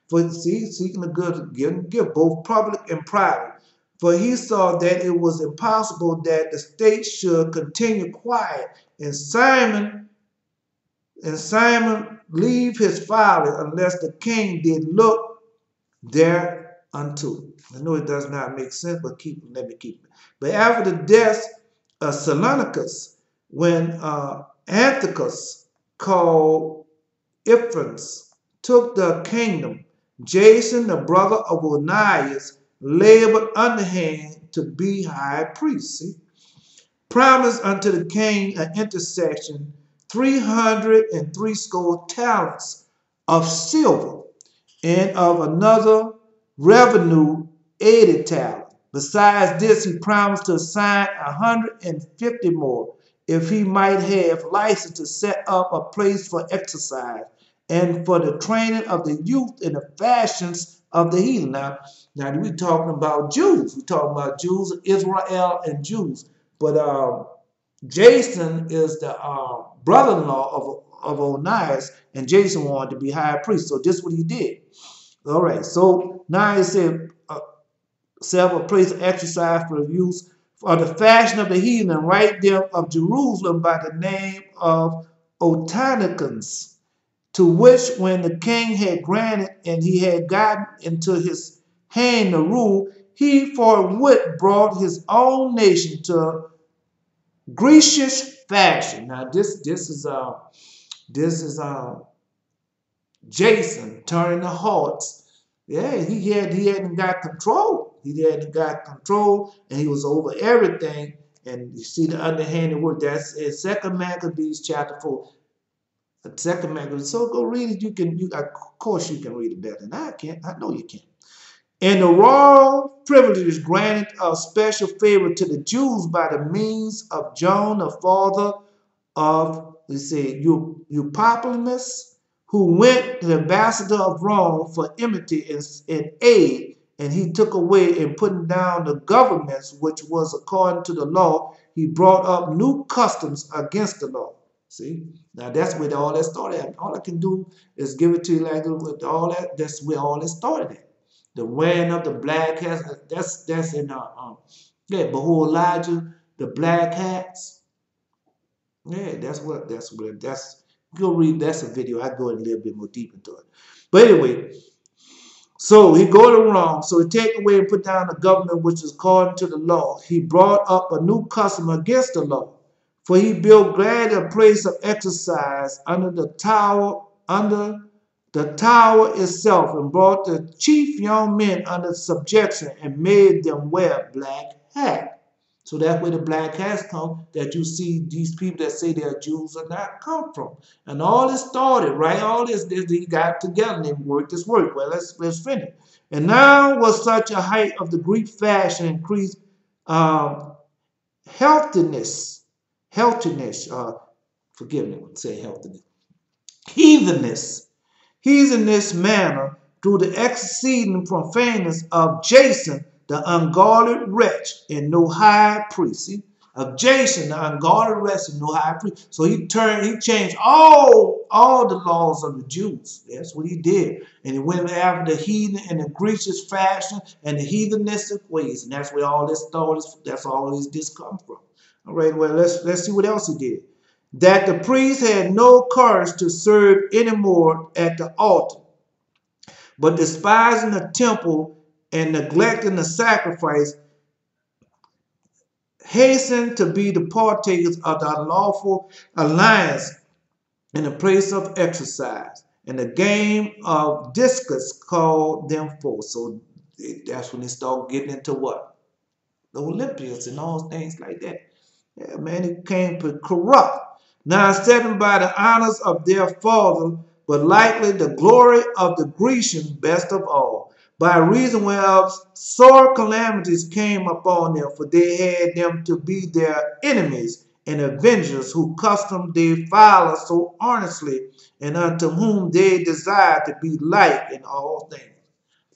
For seeking the good, give both public and private. For he saw that it was impossible that the state should continue quiet, and Simon leave his father unless the king did look thereunto. I know it does not make sense, but let me keep it. But after the death of Salonicus, when Antiochus, called Ephes, took the kingdom, Jason, the brother of Onias, labored underhand to be high priest. See? Promised unto the king an intersection 303 talents of silver, and of another revenue 80 talents. Besides this, he promised to assign 150 more, if he might have license to set up a place for exercise, and for the training of the youth in the fashions of the heathen. Now we're talking about Jews. We're talking about Jews, Israel, and Jews. But Jason is the brother-in-law of Onias, and Jason wanted to be high priest. So this is what he did. All right. So now it said, set up a place of exercise for the youth, for the fashion of the heathen, and write them of Jerusalem by the name of Otanicans, to which when the king had granted and he had gotten into his hand the rule, he forthwith brought his own nation to Grecian fashion. Now this is Jason turning the hearts. Yeah, he hadn't got control. He hadn't got control, and he was over everything. And you see the underhanded work. That's in 2 Maccabees chapter 4. Second Maccabees. So go read it. Of course you can read it better than I can. I know you can. And the royal privileges granted a special favor to the Jews by the means of John, the father of, Eupopotamus, who went to the ambassador of Rome for enmity and aid, and he took away and putting down the governments, which was according to the law. He brought up new customs against the law. See, now that's where all that started. All I can do is give it to you like with all that. That's where all that started at. The wearing of the black hats. That's in behold Elijah, the black hats. Yeah, that's go read. That's a video. I go in a little bit more deep into it. But anyway, so he go to Rome. So he take away and put down the government which is according to the law. He brought up a new custom against the law. For he built glad a place of exercise under the tower itself, and brought the chief young men under subjection, and made them wear black hats. So that's where the black hats come, that you see these people that say they're Jews are not come from. And all this started, right? All this he got together and they worked this work. Well, let's finish. And now was such a height of the Greek fashion, increased healthiness, forgive me, say healthiness, heathenness manner, through the exceeding profaneness of Jason, the unguarded wretch, and no high priest. See? Of Jason, the unguarded wretch, and no high priest. So he changed all the laws of the Jews. That's what he did. And he went after the heathen and the Grecian fashion and the heathenistic ways. And that's where all this started. That's all this come from. All right, well, let's see what else he did. That the priests had no courage to serve anymore at the altar, but despising the temple and neglecting the sacrifice, hastened to be the partakers of the unlawful alliance in the place of exercise, and the game of discus called them forth. So that's when they start getting into what? The Olympians and all things like that. Yeah, man, it came to corrupt. Now setting by the honors of their father, but likely the glory of the Grecians best of all, by reason whereof sore calamities came upon them, for they had them to be their enemies and avengers, who custom they follow so earnestly, and unto whom they desire to be like in all things.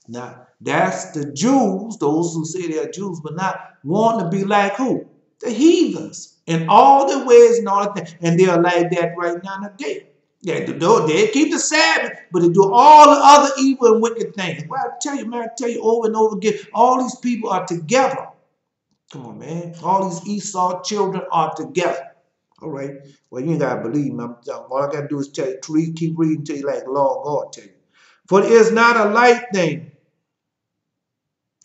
Now, that's the Jews, those who say they're Jews, but not wanting to be like who? The heathens, in all the ways and all the things. And they are like that right now today. Yeah, they keep the Sabbath, but they do all the other evil and wicked things. Well, I tell you, man, I tell you over and over again, all these people are together. Come on, man. All these Esau children are together. All right. Well, you ain't got to believe me. All I got to do is tell you, keep reading till you like the Lord God tell you. For it is not a light thing.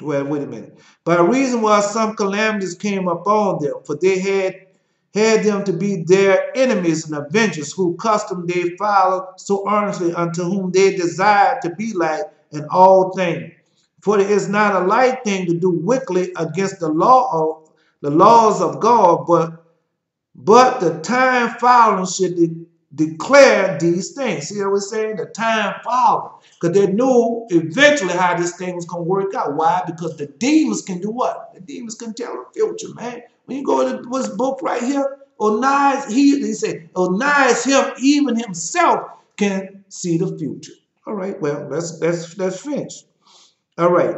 Well, wait a minute. But a reason why some calamities came upon them, for they had them to be their enemies and avengers, who custom they followed so earnestly, unto whom they desired to be like in all things. For it is not a light thing to do wickedly against the laws of God, but the time following should declare these things. See what we're saying? The time following. Because they knew eventually how this thing was going to work out. Why? Because the demons can do what? The demons can tell the future, man. When you go to this book right here, Onias, he said, Onias, him, even himself can see the future. All right, well, let's finish. All right.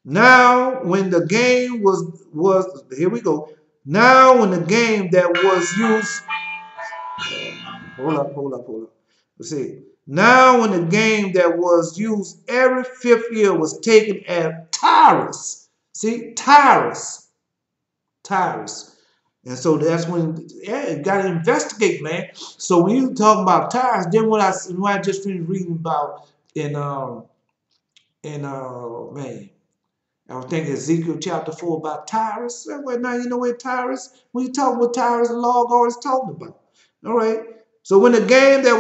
Now, when the game was here we go. Now, when the game that was used, hold up. Let's see. Now, when the game that was used every 5th year was taken at Tyrus. See, Tyrus. And so that's when, yeah, you got to investigate, man. So when you talk about Tyrus, then when I just finished reading about man, I was thinking Ezekiel chapter 4 about Tyrus. Well, now you know where Tyrus, when you talk about Tyrus, the law God is talking about. All right. So when the game that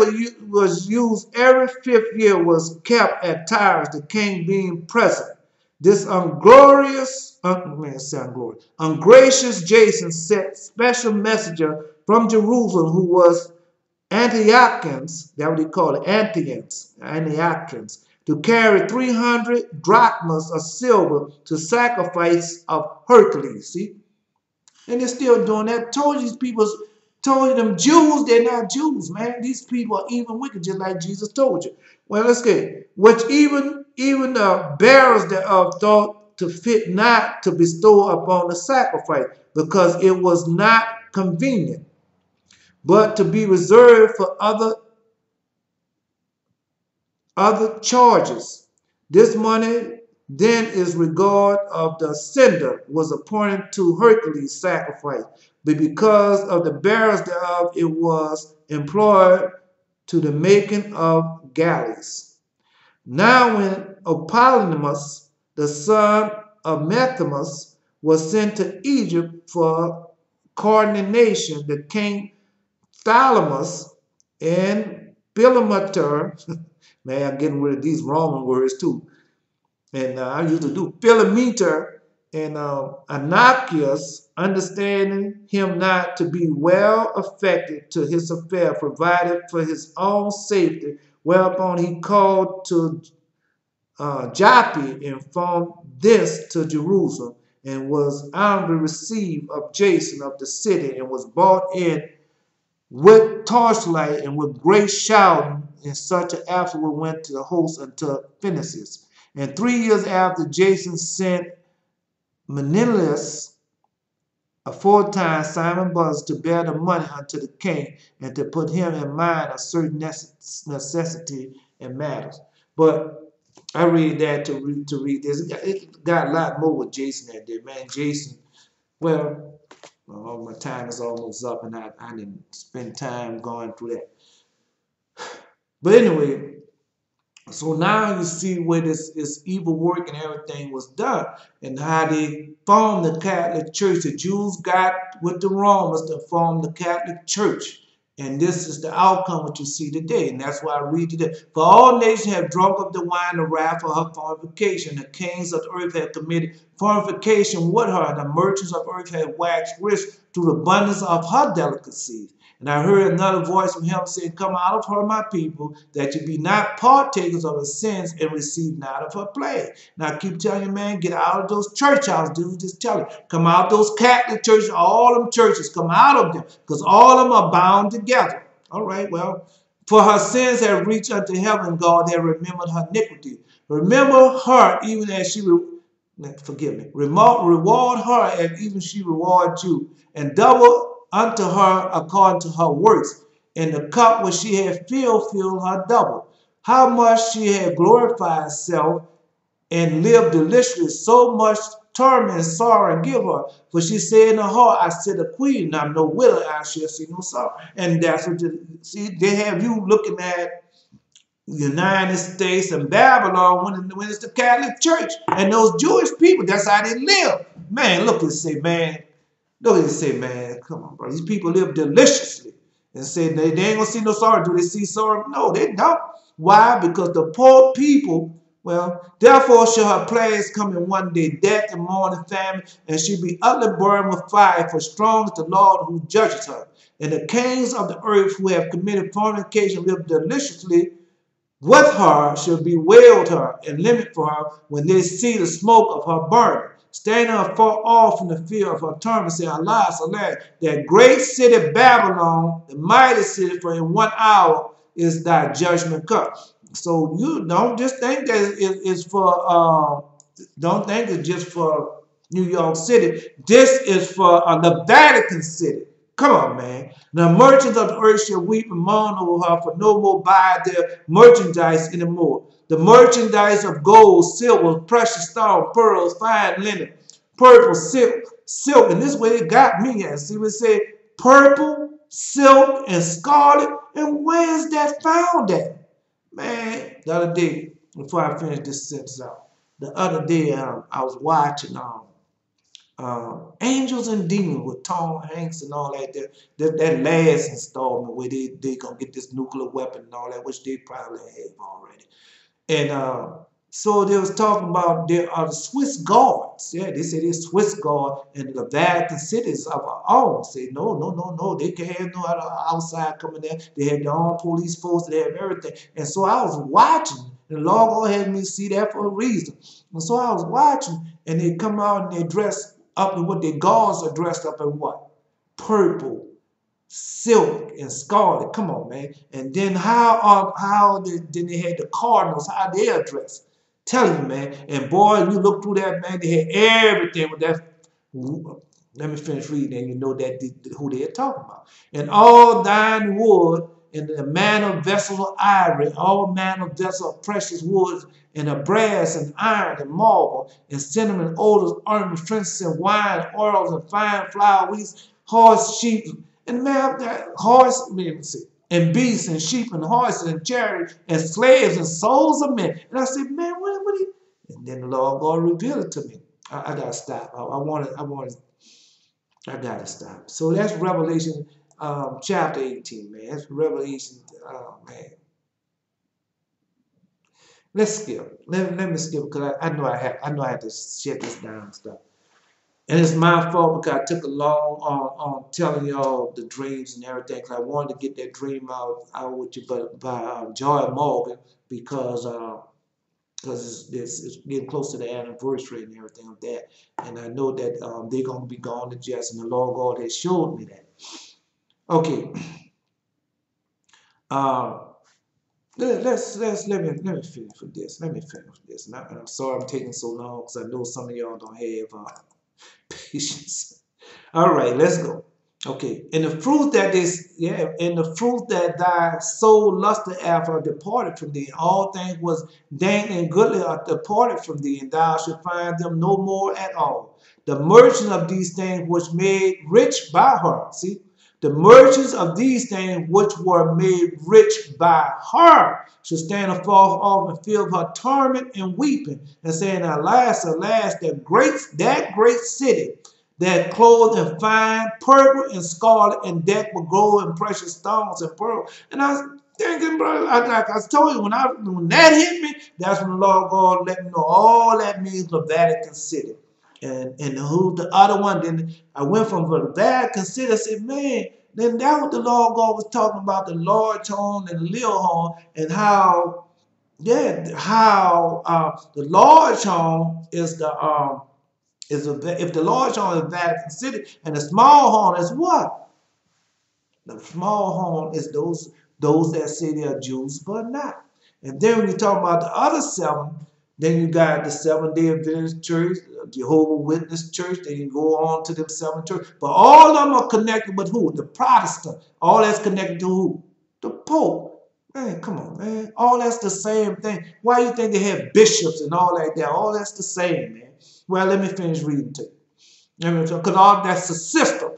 was used every 5th year was kept at Tyrus, the king being present, this ungracious Jason sent special messenger from Jerusalem, who was Antiochans, that's what they call it, Antiochans, to carry 300 drachmas of silver to sacrifice of Hercules. See? And they're still doing that. Told them Jews, they're not Jews, man. These people are even wicked, just like Jesus told you. Well, let's get which even the bearers thereof thought to fit not to bestow upon the sacrifice, because it was not convenient, but to be reserved for other charges. This money then is regard of the sender was appointed to Hercules' sacrifice, but because of the bearers thereof it was employed to the making of galleys. Now when Apollonimus, the son of Methamus, was sent to Egypt for coordination, the king Thalamus and Philometor, man, I'm getting rid of these Roman words too. And I used to do Philometor and Anachius, understanding him not to be well affected to his affair, provided for his own safety, whereupon he called to Joppa, informed this to Jerusalem, and was honorably received of Jason of the city, and was brought in with torchlight and with great shouting, and such afterward went to the host unto Phoenicius. And 3 years after, Jason sent Menelaus aforetime Simon Buzz to bear the money unto the king, and to put him in mind of certain necessity and matters. But I read that to read this. It got a lot more with Jason that day, man. Jason, well, my time is almost up, and I didn't spend time going through that. But anyway, so now you see where this evil work and everything was done, and how they formed the Catholic Church. The Jews got with the Romans to form the Catholic Church. And this is the outcome what you see today. And that's why I read today. For all nations have drunk of the wine of wrath of her fornication. The kings of the earth have committed fornication with her. And the merchants of earth have waxed rich through the abundance of her delicacies. And I heard another voice from heaven saying, come out of her, my people, that you be not partakers of her sins, and receive not of her plague. Now I keep telling you, man, get out of those church houses. Dude, just tell you, come out of those Catholic churches, all them churches, come out of them, because all of them are bound together. All right, well, for her sins have reached unto heaven, God have remembered her iniquity. Remember her even as she, reward her as even she reward you, and double unto her according to her works. and the cup which she had filled her double. How much she had glorified herself and lived deliciously, so much torment and sorrow give her. For she said in her heart, I said a queen, and I'm no widow, I shall see no sorrow. And that's what see, they have you looking at United States and Babylon when it's the Catholic Church and those Jewish people. That's how they live. Man, look and say, man, look and say, man, come on, bro. These people live deliciously and say they ain't gonna see no sorrow. Do they see sorrow? No, they don't. Why? Because the poor people, well, therefore shall her plagues come in one day, death and mourning, famine, and she be utterly burned with fire, for strong is the Lord who judges her. And the kings of the earth who have committed fornication live deliciously with her shall bewail her and lament for her when they see the smoke of her burning. Standing afar off from the fear of her torment, saying, Alas, alas, that great city Babylon, the mighty city, for in 1 hour is thy judgment cup. So you don't just think that it's for, don't think it's just for New York City. This is for the Vatican City. Come on, man. The merchants of the earth shall weep and mourn over her, for no more buy their merchandise anymore. The merchandise of gold, silver, precious stone, pearls, fine linen, purple, silk. And this way it got me at. See, we say purple, silk, and scarlet. And where is that found at? Man, the other day, before I finish this sentence out, the other day I was watching Angels and Demons with Tom Hanks and all that. That last installment where they gonna get this nuclear weapon and all that, which they probably have already. And so they was talking about there are the Swiss guards. Yeah, they say they're Swiss guard and the Vatican cities of our own. Say no, they can't have no other outside coming there. They have their own police force. They have everything. And so I was watching. And the Lord God had me see that for a reason. And so I was watching, and they come out and they dress up in what their guards are dressed up in what? Purple, silk, and scarlet. Come on, man. And then then they had the cardinals, how they are dressed. Telling you, man. And boy, you look through that, man, they had everything with that. Let me finish reading, and you know that who they're talking about. And all thine wood, and the manner of vessels of ivory, all manner of vessels of precious woods, and of brass and iron and marble, and cinnamon, odors, ornaments, frankincense, wine, oils, and fine flour, wheats, horse, sheep, and man, horse, and beasts, and sheep, and horses, and chariots, and slaves, and souls of men. And I said, man, what? And then the Lord God revealed it to me. I gotta stop. I gotta stop. So that's Revelation chapter 18, man. That's Revelation, man. Let's skip. Let me skip because I know I had to shut this down and stuff. And it's my fault because I took a long on telling y'all the dreams and everything. Cause I wanted to get that dream out with you, but by Joy Morgan because it's getting close to the anniversary and everything of that. And I know that they're gonna be gone to Jess, and the Lord God has showed me that. Okay. Let me finish with this. Let me finish with this. And I'm sorry I'm taking so long because I know some of y'all don't have patience. All right, let's go. Okay, and the fruit that thy soul lusted after departed from thee, and all things was dank and goodly are departed from thee, and thou shalt find them no more at all. The merchant of these things was made rich by her. See, the merchants of these things which were made rich by her shall stand afar off and feel her torment and weeping, and saying, Alas, alas, that great city, that clothed in fine purple and scarlet and decked with gold and precious stones and pearls. And I was thinking, brother, like I told you, when that hit me, that's when the Lord God let me know all that means the Vatican City. And who the other one, then I went from the Vatican City, I said, man, then that was the Lord God was talking about, the large horn and the little horn, and how the large horn is if the large horn is Vatican City, and the small horn is what? The small horn is those that say they are Jews but not. And then when you talk about the other seven, Then you got the Seventh-day Adventist Church, Jehovah's Witness Church. Then you go on to them seven churches. But all of them are connected with who? The Protestant. All that's connected to who? The Pope. Man, come on, man. All that's the same thing. Why do you think they have bishops and all like that? All that's the same, man. Well, let me finish reading to you. Because all that's a system.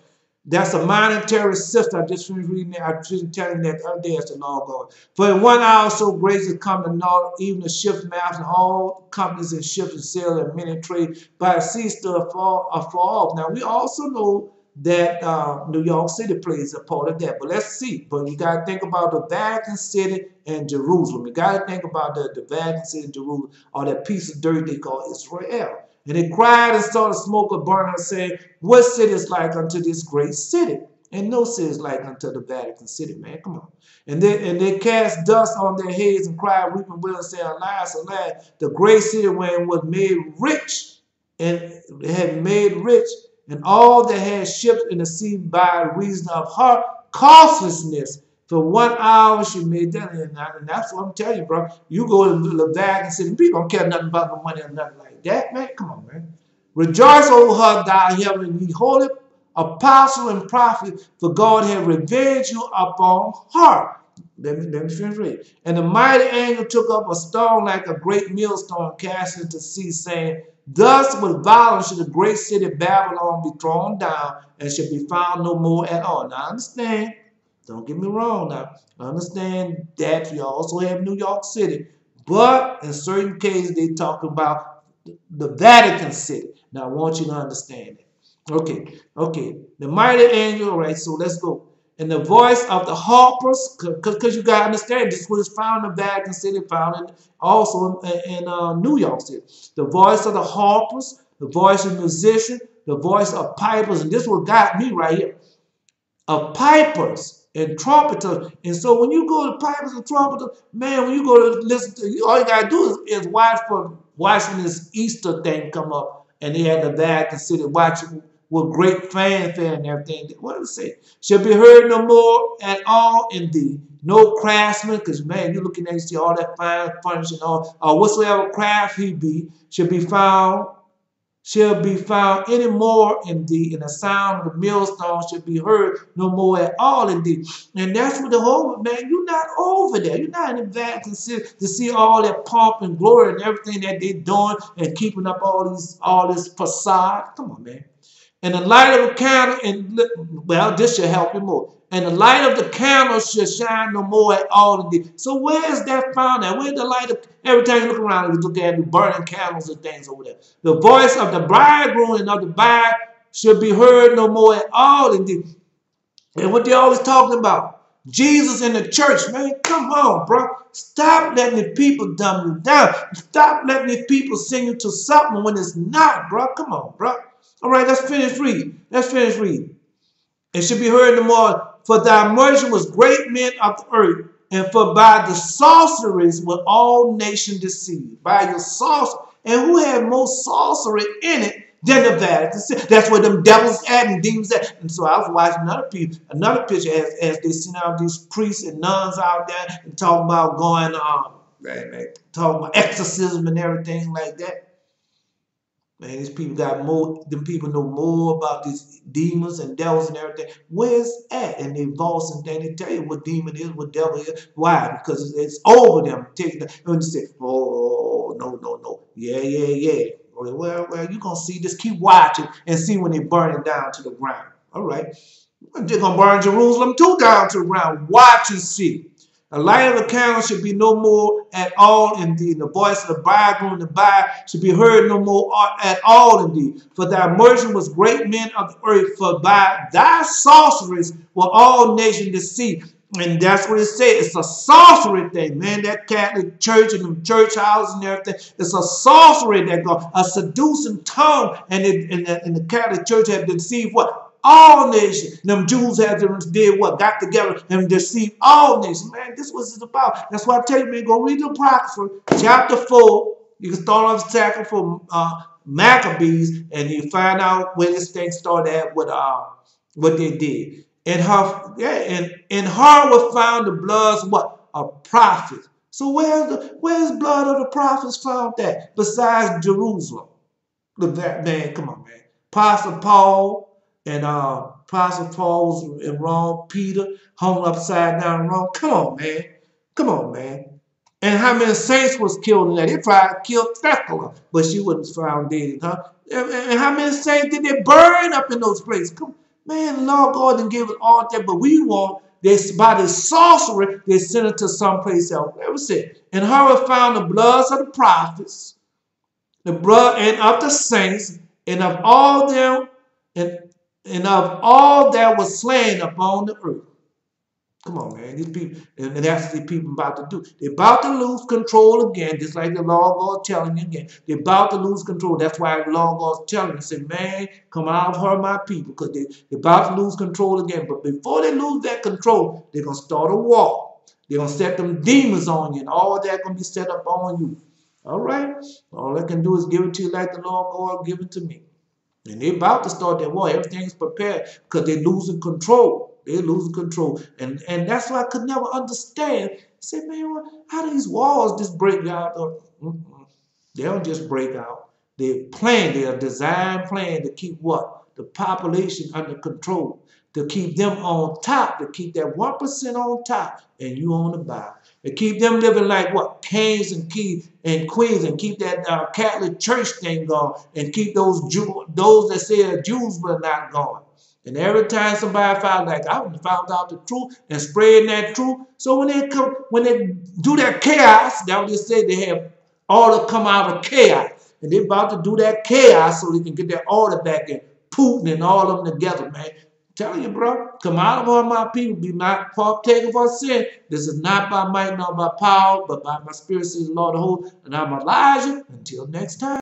That's a monetary system. I just finished reading it. I just telling you that the other day as the law going. For in 1 hour so great is come the north, even the ships, maps, and all companies and ships and sail and many trade by the sea still afar off. Now we also know that New York City plays a part of that. But let's see. But you got to think about the Vatican City and Jerusalem. You got to think about the Vatican City and Jerusalem, or that piece of dirt they call Israel. And they cried and saw the smoke of burning, saying, what city is like unto this great city? And no city is like unto the Vatican City, man. Come on. And they cast dust on their heads and cried, weeping with, and saying, alas, alas, the great city wherein was made rich, and had made rich, and all that had ships in the sea by reason of her costlessness. For 1 hour she made that, and that's what I'm telling you, bro. You go to the Vatican City, people don't care nothing about the money or nothing like that, man. Come on, man. Rejoice over her, thou heaven, ye holy apostle and prophet, for God hath revenged you upon her. Let me finish reading. And the mighty angel took up a stone like a great millstone, cast into the sea, saying, thus with violence should the great city Babylon be thrown down, and should be found no more at all. Now understand. Don't get me wrong now. I understand that we also have New York City. But in certain cases, they talk about the Vatican City. Now, I want you to understand that. Okay. The mighty angel, all right, so let's go. And the voice of the harpers, because you got to understand, this was found in the Vatican City, found also in New York City. The voice of the harpers, the voice of musicians, the voice of pipers, and this is what got me right here. Of pipers and trumpeters. And so when you go to pipers and trumpeters, man, when you go to listen to, all you gotta do is watching this Easter thing come up, and they had the Vatican City watching with great fanfare and everything. What does it say? Shall be heard no more at all in thee. No craftsman, because man, you're looking at you see all that fine furniture and all, or whatsoever craft he be, shall be found any more in thee, and the sound of the millstone should be heard no more at all in thee. And that's what the whole, man, you're not over there. You're not in the Vatican City to see all that pomp and glory and everything that they're doing and keeping up all this facade. Come on, man. And the light of a candle, and well, this should help you more. And the light of the candle should shine no more at all in thee. So where is that found at? Where's the light of, every time you look around, you look at the burning candles and things over there. The voice of the bridegroom and of the bride should be heard no more at all in thee. And what they always talking about? Jesus in the church, man, come on, bro. Stop letting the people dumb you down. Stop letting the people send you to something when it's not, bro. Come on, bro. All right, let's finish reading. It should be heard no more. For thy mercy was great men of the earth, and for by the sorceries were all nations deceived. By your sorcery. And who had more sorcery in it than the Vatican City? That's where them devils at and demons at. And so I was watching another picture as they seen out these priests and nuns out there and talking about going talking about exorcism and everything like that. Man, these people got more, them people know more about these demons and devils and everything. Where's at? And they false and they tell you what demon is, what devil is. Why? Because it's over them. And you say, oh, no. Yeah. Well, you're going to see, just keep watching and see when they burn it down to the ground. All right. They're going to burn Jerusalem too down to the ground. Watch and see. The light of the candle should be no more at all in thee. The voice of the bridegroom and the bride should be heard no more at all in thee. For thy mercy was great men of the earth. For by thy sorceries were all nations deceived. And that's what it says. It's a sorcery thing, man. That Catholic church and them church houses and everything. It's a sorcery that goes, a seducing tongue. And the Catholic church has deceived what? All nations. Them Jews did what? Got together and deceived all nations. Man, this was it about. That's why I tell you, man, go read the Apocrypha, chapter 4. You can start off the chapter from Maccabees, and you find out where this thing started at with what they did. In her was found the bloods what? Of prophets. So where's blood of the prophets found at besides Jerusalem? Look, that man, come on, man. Apostle Paul and Apostle Paul was in Rome. Peter hung upside down in Rome. Come on, man. Come on, man. And how many saints was killed in that? They tried to kill Thecla, but she wasn't found dead, huh? And how many saints did they burn up in those places? Come, man, Lord God didn't give us all that, but we want this by the sorcery, they sent it to someplace else. That was it. And Herod found the bloods of the prophets, the blood and of the saints, and of all them, and, and of all that was slain upon the earth. Come on, man. These people, and that's what these people about to do. They're about to lose control again, just like the Lord God telling you again. They're about to lose control. That's why the Lord God's telling you, say, man, come out of her, my people, because they're about to lose control again. But before they lose that control, they're going to start a war. They're going to set them demons on you, and all that going to be set up on you. All right? All I can do is give it to you like the Lord God give it to me. And they're about to start that war. Everything's prepared because they're losing control. They're losing control. And that's why I could never understand. I said, man, how do these wars just break out? They don't just break out. They're designed plan to keep what? The population under control. To keep them on top. To keep that 1% on top. And you on the bottom. To keep them living like what? Kings and queens, and keep that Catholic Church thing going, and keep those that say Jews were not gone. And every time somebody found like I found out the truth and spreading that truth, so when they do that chaos, that's what they say, they have order come out of chaos, and they're about to do that chaos so they can get their order back and Putin and all of them together, man. Telling you, bro, come out of all my people, be not partaker for sin. This is not by might nor by power, but by my spirit, says the Lord of hosts. And I'm Elijah. Until next time.